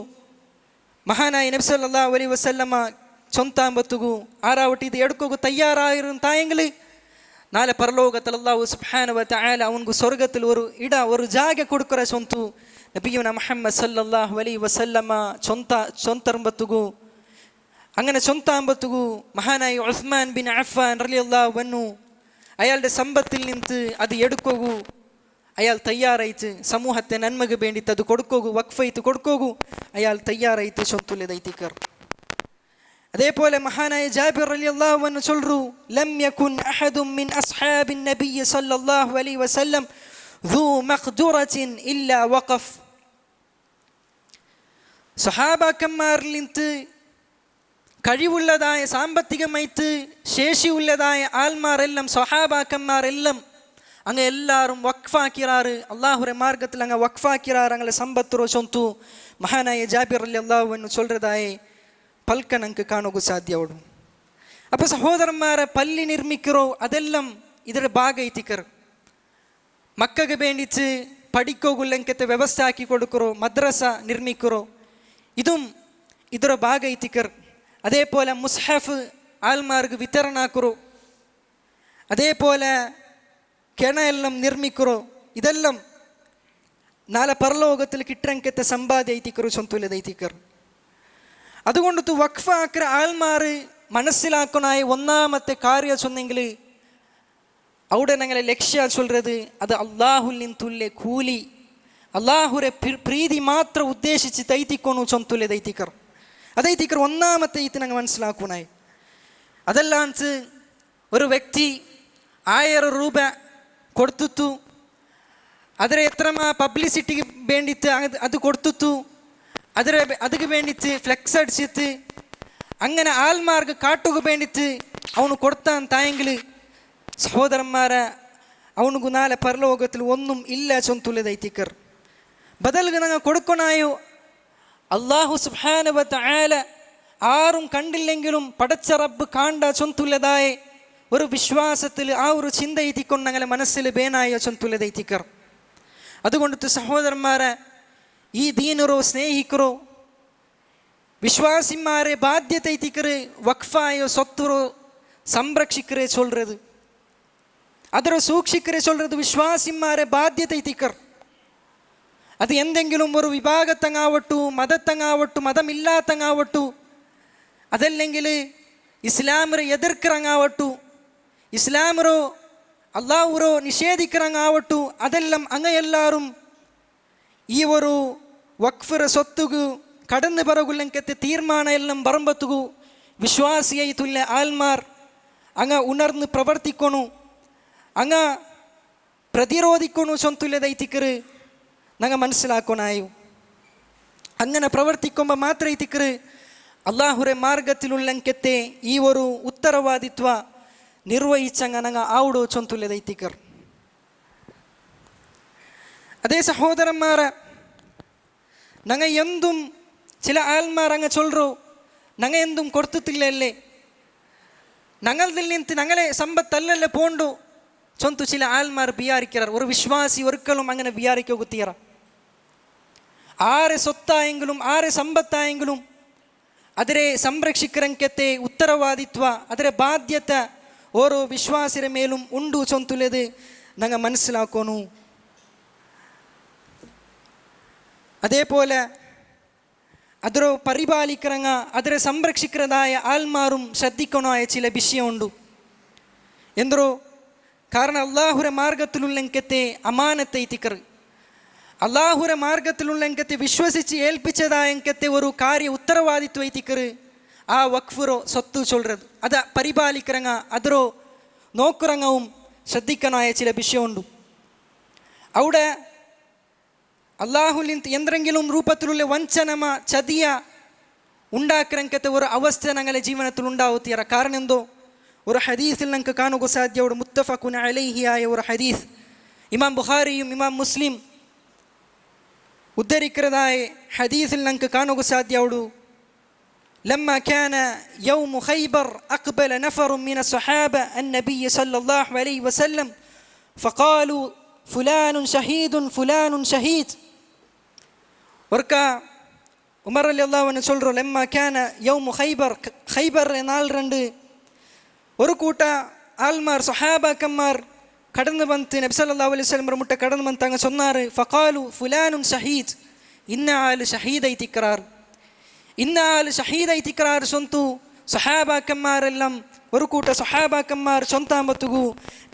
ಮಹಾನಾಯ ನಬಿ ಸಲ್ಲಲ್ಲಾಹು ಅಲೈಹಿ ವಸಲ್ಲಮ ಚೊಂತಾಂಬತ್ತುಗು ಆರಾವಟಿ ಇದು ಎಡ್ಕೋಗು ತಯ್ಯಾರಾಯಿರು ತಾಯಂಗಲಿ ನಾಳೆ ಪರಲೋಕത്തിൽ അല്ലാഹു സുബ്ഹാനഹു വ തആല അവൻകു സ്വർഗ്ഗത്തിൽ ഒരു ജാഗ കൊടുക്കറ ചൊന്തു നബിയുന മുഹമ്മദ് സല്ലല്ലാഹു അലൈഹി വസല്ലമ ചൊന്തർമ്പത്തുഗു. അങ്ങനെ ചൊന്താമ്പത്തുഗു മഹാനായ ഉസ്മാൻ ബിൻ അഫ്ഫാൻ റളിയല്ലാഹു അൻഹു അയാളുടെ സമ്പത്തിൽ നിന്ന് അത് എടുക്കോകു അയാൾ തയ്യാറായിട്ട് സമൂഹത്തെ നന്മക്ക് വേണ്ടിയിട്ട് അത് കൊടുക്കോകു വഖഫൈത്ത് കൊടുക്കോകു അയാൾ തയ്യാറായിട്ട് ചൊന്തുല്ലതൈത്തിക്കർ. അതേപോലെ മഹാനായ ജാബിർ റളിയല്ലാഹു അൻഹു ചൊല്ലു, ലം യകുൻ അഹദും മിൻ അസ്ഹാബിൻ നബിയ്യ സല്ലല്ലാഹു അലൈഹി വസല്ലം ദൂ മഖ്ദുറത്തിൻ ഇല്ലാ വഖഫ്. സ്വഹാബാക്കന്മാരിൽ നിന്ന് കഴിവുള്ളതായ സാമ്പത്തികമായിട്ട് ശേഷിയുള്ളതായ ആൾമാരെല്ലാം സ്വഹാബാക്കന്മാരെല്ലാം അങ്ങ് എല്ലാവരും വഖഫാക്കിറാറ്, അള്ളാഹുരെ മാർഗത്തിൽ അങ്ങ് വഖഫാക്കിറാറ് അങ്ങനെ സമ്പത്തോ ചൊന്തു മഹാനായ ജാബിർ റളിയല്ലാഹു അൻഹു ചൊല്ലതായ പൽക്ക നമുക്ക് കാണുക സാധ്യവടും. അപ്പോൾ സഹോദരന്മാരെ, പള്ളി നിർമ്മിക്കറോ അതെല്ലാം ಇದರ ಭಾಗ ಐತಿಕರ್. ಮಕ್ಕಗೆ ಬೇಂಡಿച്ച് പഠിക്കോಗುല്ലെങ്കത്തെ ವ್ಯವಸ್ಥೆ ಹಾಕಿ കൊടുക്കറോ, മദ്രസ നിർമ്മിക്കറോ, ഇതും ಇದರ ಭಾಗ ಐತಿಕರ್. അതേപോലെ മുസ്ഹഫ് ആൽമാർക്ക് വിതരണ ആക്കറോ, അതേപോലെ കിണയെല്ലാം നിർമ്മിക്കറോ, ഇതെല്ലാം നാളെ പരലോകത്തിൽ കിട്ടങ്കത്തെ സമ്പാദ്യ ಐತಿಕರು ചൊന്തുലതൈതിക്കർ. അതുകൊണ്ട് വഖഫ് ആക്കിற ആൾമാർ മനസ്സിലാക്കണായ ഒന്നാമത്തെ കാര്യ ചൊന്നെങ്കിൽ അവിടെ ഞങ്ങളെ ലക്ഷ്യ ചൊല്ലത് അത് അള്ളാഹുൽ നിന്തുല്ലെ കൂലി, അള്ളാഹുരെ പ്രീതി മാത്രം ഉദ്ദേശിച്ച് തൈത്തിക്കൊണു ചൊന്തുല്ലെ ദൈത്തിക്കർ. അതൈത്തിക്കർ ഒന്നാമത്തെ ഇത് ഞങ്ങൾ മനസ്സിലാക്കണായി. അതല്ലാണ്ട് ഒരു വ്യക്തി 1000 രൂപ കൊടുത്തു, അതിന് എത്ര പബ്ലിസിറ്റിക്ക് വേണ്ടിയിട്ട് അത് കൊടുത്തു, അതിന് വേണ്ടിയിട്ട് ഫ്ലെക്സ് അടിച്ചിട്ട് അങ്ങനെ ആൾമാർക്ക് കാട്ടുക വേണ്ടിയിട്ട് അവന് കൊടുത്താൻ തായെങ്കിൽ സഹോദരന്മാരെ, അവനുക്ക് നാളെ പരലോകത്തിൽ ഒന്നും ഇല്ല ചൊന്തുള്ളതൈത്തിക്കർ. ബദൽക്ക് ഞങ്ങൾ കൊടുക്കണായോ അള്ളാഹു സുബ്ഹാനഹു വ തആല ആരും കണ്ടില്ലെങ്കിലും പടച്ച റബ്ബ് കാണ്ട ചൊന്തുള്ളതായ ഒരു വിശ്വാസത്തിൽ ആ ഒരു ചിന്ത എത്തിക്കൊണ്ട് ഞങ്ങളെ മനസ്സിൽ ബേനായ ചൊന്തുള്ളതൈത്തിക്കർ. അതുകൊണ്ട് സഹോദരന്മാരെ, ഈ ദീനറോ സ്നേഹിക്കറോ വിശ്വാസിമാരെ ബാധ്യത ಐತಿಕರು ವಕ್ಫಾಯೋ ಸೊತ್ತರೋ ಸಂರಕ್ಷಿಕರೇ சொல்றது, ಅದರ ಸೂಕ್ಷಿಕರೇ சொல்றது വിശ്വാസിമാരെ ബാധ്യത ಐತಿಕರು. അത് എന്തെങ്കിലും ഒരു വിഭാഗത്തങ്ങാവട്ടു, മതത്തങ്ങാവട്ടു, മതമില്ലാത്തങ്ങാവട്ടു, അതല്ലെങ്കിൽ ഇസ്ലാമിനെ എതിർക്കിറങ്ങാവട്ടു, ഇസ്ലാമിനോ അള്ളാഹുരോ നിഷേധിക്കിറങ്ങാവട്ടു, അതെല്ലാം അങ്ങയെല്ലാവരും ഈ ഒരു വഖഫിರ ಸೊತ್ತುಗು കടന്നു പറകുല്ലെങ്കത്തെ തീർമാനം എല്ലാം പറമ്പത്തുകു വിശ്വാസിയായിട്ടുള്ള ആൽമാർ അങ്ങ് ഉണർന്ന് പ്രവർത്തിക്കണു, അങ്ങ് പ്രതിരോധിക്കണു ചൊന്തുള്ളതൈത്തിക്കറ് ഞങ്ങൾ മനസ്സിലാക്കണായു. അങ്ങനെ പ്രവർത്തിക്കുമ്പോൾ മാത്രം ಐತಿಕರು അള്ളാഹുരെ മാർഗത്തിലുള്ളങ്കത്തെ ഈ ഒരു ഉത്തരവാദിത്വ നിർവഹിച്ചങ്ങ ഞങ്ങൾ ആവിടോ ചൊന്തുള്ളതൈത്തിക്കറ്. അതേ സഹോദരന്മാരെ, ഞങ്ങൾ എന്തും ചില ആൾമാർ അങ്ങ് ചൊല്ലറോ ഞങ്ങൾ എന്തും കൊടുത്തിട്ടില്ലല്ലേ, ഞങ്ങളിൽ നിന്ന് ഞങ്ങളെ സമ്പത്തല്ലല്ലേ പോണ്ടു ചൊന്തു ചില ആൾമാർ വിചാരിക്കാർ. ഒരു വിശ്വാസി ഒരിക്കലും അങ്ങനെ വിചാരിക്കുത്തിയറ. ആരെ സ്വത്തായെങ്കിലും ആരെ സമ്പത്തായെങ്കിലും അതിരെ സംരക്ഷിക്കരങ്കത്തെ ഉത്തരവാദിത്വ അതിരെ ബാധ്യത ഓരോ വിശ്വാസിയുടെ മേലും ഉണ്ടു ചൊന്തുള്ളത് ഞങ്ങൾ മനസ്സിലാക്കണു. അതേപോലെ അതിರೋ പരിപാലിക്കറങ്ങ അതിരെ സംരക്ഷിക്കുന്നതായ ആൾമാരും ശ്രദ്ധിക്കണമായ ചില വിഷയമുണ്ട്. എന്തോ കാരണം അള്ളാഹുര മാർഗത്തിലുള്ളങ്കത്തെ അമാനത്തെ ಐತಿಕರು, അള്ളാഹുര മാർഗത്തിലുള്ളങ്കത്തെ വിശ്വസിച്ച് ഏൽപ്പിച്ചതായങ്കത്തെ ഒരു കാര്യ ഉത്തരവാദിത്വ ಐತಿಕರು ആ വഖഫിറോ സ്വത്ത് ചൊല്ലത് അത് പരിപാലിക്കറങ്ങ അതിರೋ നോക്കുറങ്ങവും ശ്രദ്ധിക്കണമായ ചില വിഷയമുണ്ട്. അവിടെ അള്ളാഹുൽ എന്തെങ്കിലും രൂപത്തിലുള്ള വഞ്ചനമ ചതിയ ഉണ്ടാക്കിറങ്കത്തെ ഒരു അവസ്ഥ ഞങ്ങളെ ജീവിതത്തിൽ ഉണ്ടാവുത്തിയറ. കാരണം എന്തോ ഒരു ഹദീസിൽ ഞങ്ങൾക്ക് കാണുക സാധ്യയോട് മുത്തഫഖുൻ അലൈഹി ആയ ഒരു ഹദീസ് ഇമാം ബുഖാരിയും ഇമാം മുസ്ലിം ഉദ്ധരിക്കുന്നതായ ഹദീസിൽ ഞങ്ങൾക്ക് കാണുക സാധ്യയോട് لما كان يوم خيبر أقبل نفر من الصحابة النبي صلى الله عليه وسلم فقالوا فلان شهيد فلان شهيد. ഒർക്ക ഉമർ റളിയല്ലാഹു അൻഹു ചൊല്ലറോ ലമ്മ കാന യൗമു ഖൈബർ, ഖൈബർ നാൾ 2 ഒരു കൂട്ട ആൾമാർ സ്വഹാബാക്കന്മാർ കടന്നു വന്ന് നബി സല്ലല്ലാഹു അലൈഹി വസല്ലം മുട്ട കടന്നു വന്ന് തങ്ങ ചൊന്നാറ് ഫഖാലു ഫുലാനുൻ ഷഹീദ്, ഇന്ന ആൾ ഷഹീദ് ಐತಿಕರಾർ, ഇന്ന ആൾ ഷഹീദ് ಐತಿಕರಾർ ചൊന്തു സ്വഹാബാക്കന്മാരെല്ലാം ഒരു കൂട്ട സ്വഹാബാക്കന്മാർ ചൊന്താമ്പത്തുകു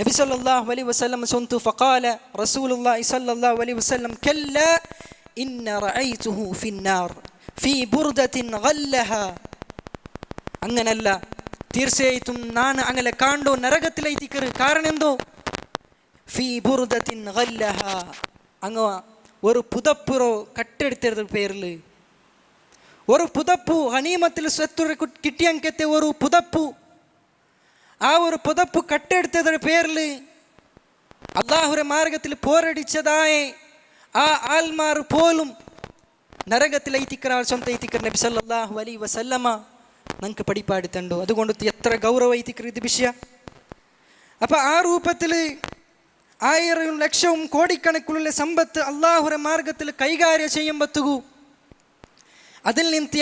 നബി സല്ലല്ലാഹു അലൈഹി വസല്ലം ചൊന്തു ഫഖാല റസൂലുള്ളാഹി സല്ലല്ലാഹു അലൈഹി വസല്ലം കല്ലാ ഇന്ന റഅയ്തുഹു ഫിന്നാർ ഫീ ബുർദത്തിൻ ഗല്ലഹാ. അങ്ങനല്ല, തീർച്ചയായിട്ടും ഞാൻ അങ്ങനെ കാണ്ടോ നരകത്തിലൈത്തിക്കറ്. കാരണം എന്തോ ഫീ ബുർദത്തിൻ ഗല്ലഹ, അങ്ങ ഒരു പുതപ്പുറോ കട്ടെടുത്തത് പേരിൽ ഒരു പുതപ്പു ഗനീമത്തിൽ സ്വത്ത് കിട്ടിയങ്കത്തെ ഒരു പുതപ്പു, ആ ഒരു പുതപ്പു കട്ടെടുത്തതിന്റെ പേരിൽ അള്ളാഹുരെ മാർഗത്തിൽ പോരടിച്ചതായ ആ ആൽമാർ പോലും നരകത്തിൽ ഐത്തിക്കറ സ്വന്തം ഐത്തിക്കർ നബി സല്ലല്ലാഹു അലൈഹി വസല്ലമ നമുക്ക് പഠിപ്പാടുത്തുണ്ടോ. അതുകൊണ്ട് എത്ര ഗൗരവ ഐത്തിക്കർ ഇത് വിഷയ. അപ്പൊ ആ രൂപത്തിൽ 1000 ലക്ഷവും കോടിക്കണക്കിലുള്ള സമ്പത്ത് അള്ളാഹുരെ മാർഗത്തിൽ കൈകാര്യം ചെയ്യുമ്പത്തുകൂ അതിൽ നിന്ന്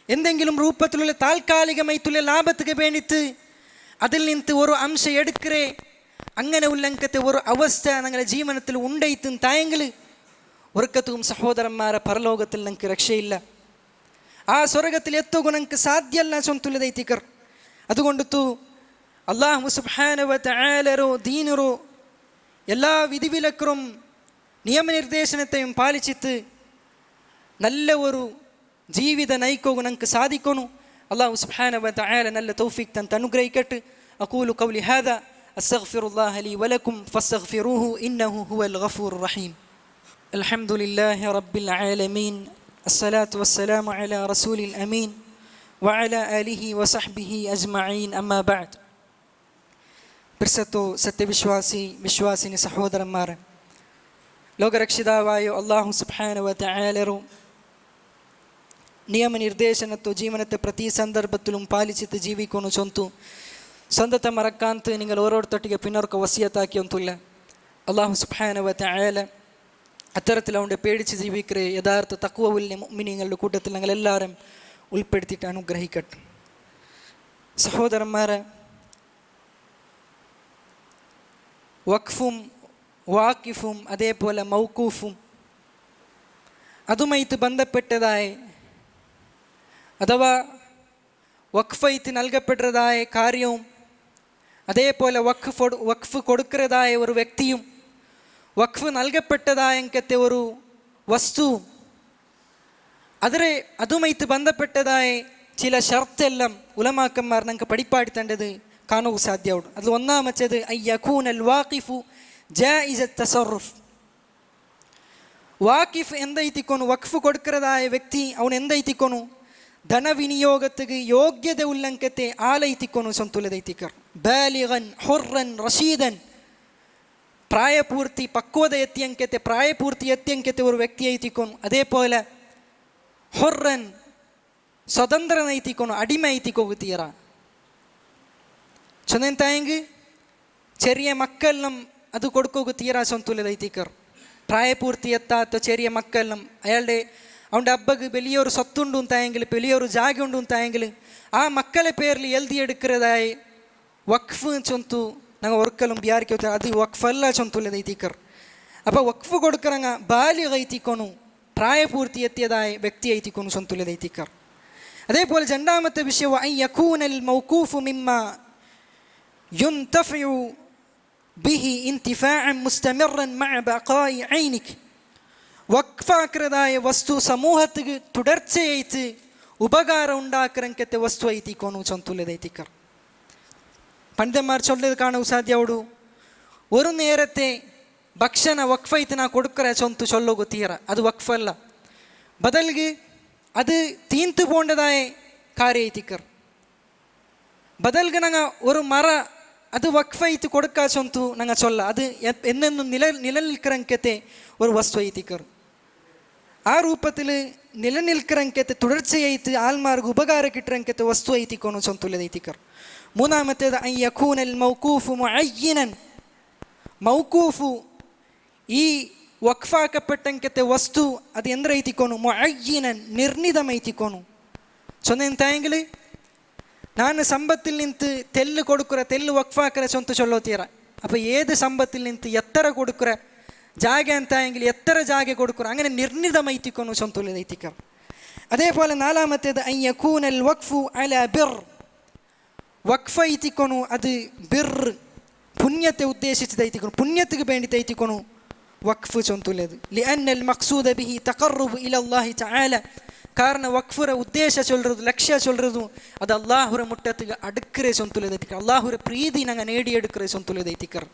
എന്തെങ്കിലും രൂപത്തിലുള്ള താൽക്കാലികമായിട്ടുള്ള ലാഭത്തിന് വേണ്ടിയിട്ട് അതിൽ നിന്ന് ഒരു അംശം എടുക്കറേ, അങ്ങനെ ഉല്ലങ്കത്തെ ഒരു അവസ്ഥ ഞങ്ങളുടെ ജീവനത്തിൽ ഉണ്ടായിട്ടും തായെങ്കിൽ ഒരിക്കത്തും സഹോദരന്മാരെ പരലോകത്തിൽ ഞങ്ങൾക്ക് രക്ഷയില്ല. ആ സ്വർഗത്തിൽ എത്തുക ഞങ്ങൾക്ക് സാധ്യമല്ല സ്വന്തം. അതുകൊണ്ടു അല്ലാഹു സുബ്ഹാനഹു വ തആലರೋ ദീനറോ എല്ലാ വിധിവിലക്കറും നിയമനിർദ്ദേശനത്തെയും പാലിച്ചിട്ട് നല്ല ഒരു ജീവിത നയിക്കുക ഞങ്ങൾക്ക് സാധിക്കണു. അല്ലാഹു സുബ്ഹാനഹു വ തആല നല്ല തൗഫീഖ് തന്ന് അനുഗ്രഹിക്കട്ടെ. അഖൂലു ഖൗലി ഹാദാ അസ്തഗ്ഫിറുല്ലാഹ ലി വലക്കും ഫസ്തഗ്ഫിറൂഹു ഇന്നഹു ഹുവൽ ഗഫൂറുർ റഹീം. അൽഹംദുലില്ലാഹി റബ്ബിൽ ആലമീൻ. അസ്സലാത്തു വസ്സലാമു അലാ റസൂലിൽ അമീൻ വഅലാ ആലിഹി വസഹ്ബിഹി അജ്മഈൻ. അമ്മാ ബഅദ്. പ്രസത്തോ വിശ്വാസിനി സഹോദരന്മാരെ, ലോകരക്ഷിതാവായ അല്ലാഹു സുബ്ഹാനഹു വ തആലರೋ നിയമനിർദ്ദേശനത്തോ ജീവനത്തെ പ്രതി സന്ദർഭത്തിലും പാലിച്ചിട്ട് ജീവിക്കുന്നു സ്വന്തത്തെ മറക്കാന്ത് നിങ്ങൾ ഓരോരുത്തട്ടിಗೆ പിന്നോർക്ക് വസിയത്താക്കിയൊന്നുമില്ല. അല്ലാഹു സുബ്ഹാനഹു വ തആല അത്തരത്തിൽ അവൻ്റെ പേടിച്ച് ജീവിക്കരെ യഥാർത്ഥ തഖ്വയുള്ള മുഅ്മിനീങ്ങളുടെ കൂട്ടത്തിൽ ഞങ്ങളെല്ലാവരും ഉൾപ്പെടുത്തിയിട്ട് അനുഗ്രഹിക്കട്ടെ. സഹോദരന്മാരെ, വഖഫും വാക്കിഫും അതേപോലെ മൗഖൂഫും അതുമായിട്ട് ബന്ധപ്പെട്ടതായ അഥവാ വഖഫായിട്ട് നൽകപ്പെട്ടതായ കാര്യവും അതേപോലെ വഖഫ് കൊടുക്കുന്നതായ ഒരു വ്യക്തിയും വഖഫ് നൽകപ്പെട്ടതായങ്കത്തെ ഒരു വസ്തുവും അതുമായിട്ട് ബന്ധപ്പെട്ടതായ ചില ഷർത്തെല്ലാം ഉലമാക്കന്മാർ ഞങ്ങൾക്ക് പഠിപ്പാടുത്തേണ്ടത് കാണുക സാധ്യമാണ്. അതിൽ ഒന്നാമത്തേത് അയ്യകൂനൽ വാഖിഫു ജായിസത്ത് തസറുഫ്. വാക്കിഫ് എന്തൈത്തിക്കൊന്നു, വഖഫ് കൊടുക്കുന്നതായ വ്യക്തി അവൻ എന്തൈത്തിക്കൊന്നു ധനവിനിയോഗത്തിന് യോഗ്യത ഉല്ലങ്കത്തെ ആലൈത്തിക്കൊന്നു സ്വന്തലൈത്തിക്കർ. ബാലിഗൻ ഹുർറൻ റഷീദൻ, പ്രായപൂർത്തി പക്വത എത്തിയങ്കത്തെ ഒരു വ്യക്തി ഐത്തിക്കൊന്നു. അതേപോലെ ഹുർറൻ സ്വതന്ത്രനൈത്തിക്കൊന്നു, അടിമ ഐത്തിക്കൊന്നു തീറ. ചൊന്നെന്തായെങ്കിൽ ചെറിയ മക്കളെല്ലാം അത് കൊടുക്കുക തീരാ സ്വന്തലൈത്തിക്കർ. പ്രായപൂർത്തി എത്താത്ത ചെറിയ മക്കളെല്ലാം അവൻ്റെ അബ്ബക്ക് വലിയൊരു സ്വത്തുണ്ടും തായെങ്കിൽ വലിയൊരു ജാഗ ഉണ്ടും തായെങ്കിൽ ആ മക്കളെ പേരിൽ എഴുതിയെടുക്കുന്നതായി വഖഫ് ചൊന്തു ഞങ്ങൾ ഒരിക്കലും വിചാരിക്കുക അത് വഖഫല്ല ചൊന്തുല്ലതൈത്തിക്കർ. അപ്പോൾ വഖഫ് കൊടുക്കറങ്ങ ബാല്യ ഐത്തിക്കൊന്നു പ്രായപൂർത്തി എത്തിയതായ വ്യക്തി ഐത്തിക്കൊന്നു സ്വന്തുല്ലതൈത്തിക്കർ. അതേപോലെ രണ്ടാമത്തെ വിഷയം യകൂനൽ മൗഖൂഫു മിമ്മാ യുൻതഫഉ ബിഹി ഇന്തിഫാഅൻ മുസ്തമിറൻ മഅ ബഖാഇ ഐനിക്. വഖഫാക്കുന്നതായ വസ്തു സമൂഹത്തിന് തുടർച്ചയായിട്ട് ഉപകാരം ഉണ്ടാക്കരങ്കത്തെ വസ്തു ഐത്തിക്കൊന്നു ചൊന്തുല്ലതൈത്തിക്കർ. പണ്ഡിതന്മാർ ചൊല്ലത് കാണുക സാധ്യവಡು. ഒരു നേരത്തെ ഭക്ഷണ വഖഫായിട്ട് ನಾ കൊടുക്കற ചൊന്തു ചൊല്ലുക തീര, അത് വഖഫല്ല. ബദൽಗೆ അത് തീന്തു പോണ്ടതായ ಕಾರ್ಯ ಐತಿಕರ್. ബദൽಗೆ ഞങ്ങൾ ഒരു മറ അത് വഖഫായിട്ട് കൊടുക്കാ ചൊന്തു ഞങ്ങൾ ചൊല്ല, അത് എന്നെന്നും നിലനിൽക്കരങ്കത്തെ ഒരു വസ്തു ಐತಿಕರ್. ആ രൂപത്തിൽ നിലനിൽക്കരങ്കത്തെ തുടർച്ചയായിട്ട് ആൽമാർക്ക് ഉപകാരം കിട്ടരങ്കത്തെ വസ്തു ಐತಿക്കൊന്നു ചൊന്തുല്ലതൈತಿക്കർ. മൂന്നാമത്തേത് അയ്യകൂനൽ മൗഖൂഫു മുഅയ്യിനൻ. മൗഖൂഫു ഈ വഖഫാക്കപ്പെട്ടങ്കത്തെ വസ്തു അത് എന്തൈತಿക്കൊന്നു മുഅയ്യിനൻ നിർണിതമൈತಿക്കൊന്നു. ചൊന്നെന്തായെങ്കിൽ ನಾನು ಸಂಬತ್ತಿൽ ನಿಂತು ತೆಲ್ಲು ಕೊಡುಕುರ ತೆಲ್ಲು ವಕ್ಫಾಕರ ಚೊಂತು ಚೊಲ್ಲೋತೀರ. അപ്പോൾ ഏത് സമ്പത്തിൽ നിന്ന് എത്ര കൊടുക്കുற ജാഗ ಅಂತಾയെങ്കിൽ എത്ര ജാഗ കൊടുക്കുற അങ്ങനെ നിർണിതമൈത്തിക്കൊന്നു ചൊന്തുല്ലതൈത്തിക്കർ. അതേപോലെ നാലാമത്തേത് അയ്യകൂനൽ വഖഫു അലാ ബിർ. വഖഫ് ಐತಿക്കൊന്നു അത് ബിർ പുണ്യത്തെ ഉദ്ദേശിച്ചതൈത്തിക്കൊന്നു, പുണ്യത്തിന് വേണ്ടി തൈത്തിക്കൊന്നു വഖഫ് ചൊന്തുല്ലത്. ലിഅന്നൽ മഖ്സൂദ ബിഹി തഖറബു ഇലല്ലാഹി തആല காரணம் வக்ஃபுர உத்தேச சொல்றது லட்சிய சொல்றதும் அது அல்லாஹுர முட்டத்துக்கு அடுக்கிறே சொந்துல தைத்திக்கர் அல்லாஹுர பிரீதி நாங்கள் നേടി എടുக்கிறേ சொந்துல தைத்திக்கർ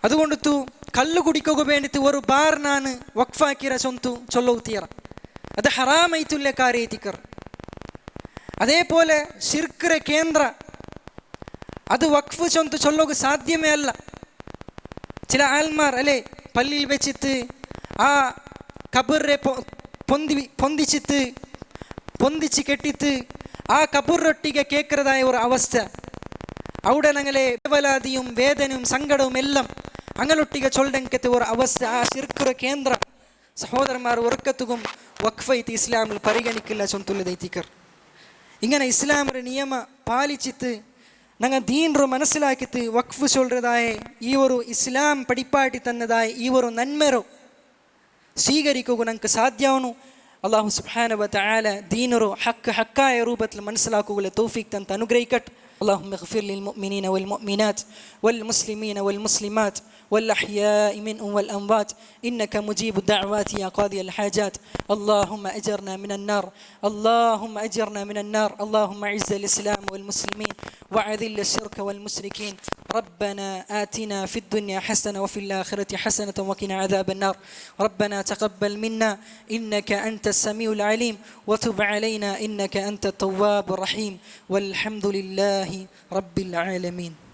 അതുകൊണ്ടു കല്ല് കുടിക്കുക വേണ്ടിട്ട് ഒരു ബാർ ഞാൻ വഖഫാക്കിയ സൊന്തു ചൊല്ലുത്തിയറ അത് ഹറാമൈത്തുള്ള കാര്യത്തിക്കർ അതേപോലെ ശിർക്കിற കേന്ദ്ര അത് വഖഫ് ചൊന്തു ചൊല്ലുക സാധ്യമേ അല്ല ചില ആൽമാർ അല്ലേ പള്ളിയിൽ വെച്ചിട്ട് ആ കബറെ പൊന്തിച്ച് കെട്ടിട്ട് ആ കബറൊട്ടിಗೆ കേൾക്കുന്നതായ ഒരു അവസ്ഥ അവിടെ ഞങ്ങളെ വേവലാതിയും വേദനയും സങ്കടവും എല്ലാം അങ്ങനൊട്ടിಗೆ ചൊല്ലങ്കത്തെ ഒരു അവസ്ഥ ആ ശിർക്കിற കേന്ദ്ര സഹോദരന്മാർ ഒർക്കത്തും വഖഫൈത്ത് ഇസ്ലാമിൽ പരിഗണിക്കില്ല ചൊന്തുള്ളതൈത്തിക്കർ ഇങ്ങനെ ഇസ്ലാമിന്റെ നിയമ പാലിച്ചിട്ട് ഞങ്ങൾ ദീനರು മനസ്സിലാക്കിയിട്ട് വഖഫ് ചൊല്ലതായ ഈ ഒരു ഇസ്ലാം പഠിപ്പാട്ടി തന്നതായ ഈ ഒരു നന്മರು സ്വീകരിക്കുക ഞങ്ങൾക്ക് സാധ്യവನು അല്ലാഹു സുബ്ഹാനഹു വ തആല ദീനರು ഹക്കായ രൂപത്തിൽ മനസ്സിലാക്കുക തൗഫീഖ് തന്ന് അനുഗ്രഹിക്കട്ടെ اللهم اغفر للمؤمنين والمؤمنات والمسلمين والمسلمات والأحياء منهم والأموات إنك مجيب الدعوات يا قاضي الحاجات اللهم أجرنا من النار اللهم أجرنا من النار اللهم أعز الإسلام والمسلمين وأذل الشرك والمشركين ربنا آتنا في الدنيا حسنة وفي الآخرة حسنة وقنا عذاب النار ربنا تقبل منا إنك أنت السميع العليم وتب علينا إنك أنت التواب الرحيم والحمد لله رب العالمين.